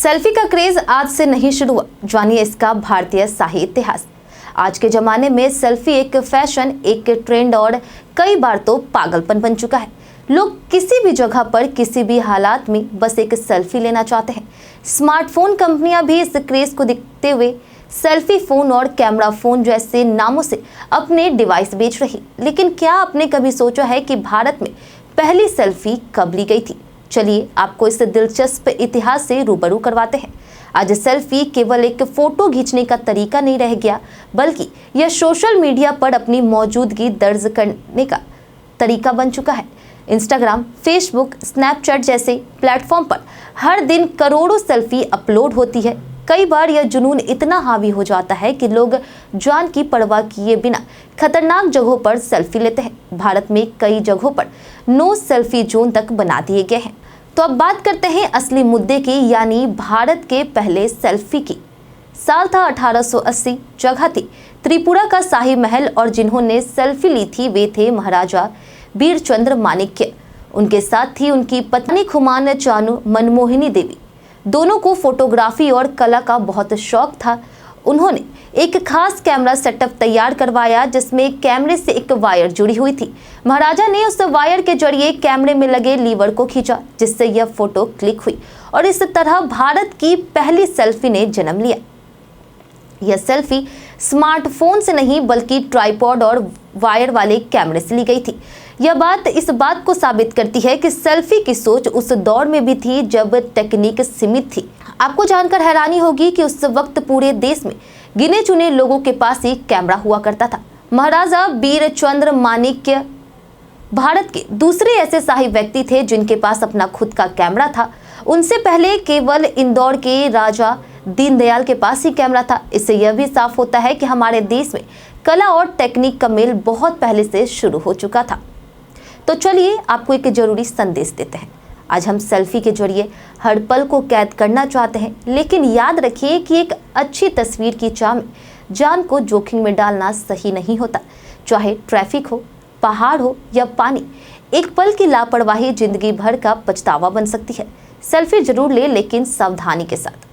Selfie का craze आज से नहीं शुरू हुआ, जानिए इसका भारतीय शाही इतिहास। आज के जमाने में सेल्फी एक फैशन, एक ट्रेंड और कई बार तो पागलपन बन चुका है। लोग किसी भी जगह पर किसी भी हालात में बस एक सेल्फी लेना चाहते हैं। स्मार्टफोन कंपनियां भी इस क्रेज को देखते हुए सेल्फी फोन और कैमरा फोन जैसे नामों से अपने डिवाइस बेच रही। लेकिन क्या आपने कभी सोचा है कि भारत में पहली सेल्फी कब ली गई थी? चलिए आपको इस दिलचस्प इतिहास से रूबरू करवाते हैं। आज सेल्फी केवल एक फोटो खींचने का तरीका नहीं रह गया, बल्कि यह सोशल मीडिया पर अपनी मौजूदगी दर्ज करने का तरीका बन चुका है। इंस्टाग्राम, फेसबुक, स्नैपचैट जैसे प्लेटफॉर्म पर हर दिन करोड़ों सेल्फी अपलोड होती है। कई बार यह जुनून इतना हावी हो जाता है कि लोग जान की परवाह किए बिना खतरनाक जगहों पर सेल्फी लेते हैं। भारत में कई जगहों पर नो सेल्फी जोन तक बना दिए गए हैं। तो अब बात करते हैं असली मुद्दे की, यानी भारत के पहले सेल्फी की। साल था 1880, जगह थी त्रिपुरा का शाही महल और जिन्होंने सेल्फी ली थी वे थे महाराजा वीरचंद्र माणिक्य। उनके साथ थी उनकी पत्नी खुमान चानू मनमोहिनी देवी। दोनों को फोटोग्राफी और कला का बहुत शौक था। उन्होंने एक खास कैमरा सेटअप तैयार करवाया जिसमें कैमरे से एक वायर जुड़ी हुई थी। महाराजा ने उस वायर के जरिए कैमरे में लगे लीवर को खींचा, जिससे यह फोटो क्लिक हुई और इस तरह भारत की पहली सेल्फी ने जन्म लिया। यह सेल्फी स्मार्टफोन से नहीं बल्कि ट्राइपॉड और वायर वाले कैमरे से ली गई थी। यह बात इस बात को साबित करती है कि सेल्फी की सोच उस दौर में भी थी जब तकनीक सीमित थी। आपको जानकर हैरानी होगी कि उस वक्त पूरे देश में गिने चुने लोगों के पास ही कैमरा हुआ करता था। महाराजा वीरचंद्र माणिक्य भारत के दूसरे ऐसे शाही व्यक्ति थे जिनके पास अपना खुद का कैमरा था। उनसे पहले केवल इंदौर के राजा दीनदयाल के पास ही कैमरा था। इससे यह भी साफ होता है कि हमारे देश में कला और टेक्निक का मेल बहुत पहले से शुरू हो चुका था। तो चलिए आपको एक जरूरी संदेश देते हैं। आज हम सेल्फी के जरिए हर पल को कैद करना चाहते हैं, लेकिन याद रखिए कि एक अच्छी तस्वीर की चाह में जान को जोखिम में डालना सही नहीं होता। चाहे ट्रैफिक हो, पहाड़ हो या पानी, एक पल की लापरवाही जिंदगी भर का पछतावा बन सकती है। सेल्फी जरूर ले, लेकिन सावधानी के साथ।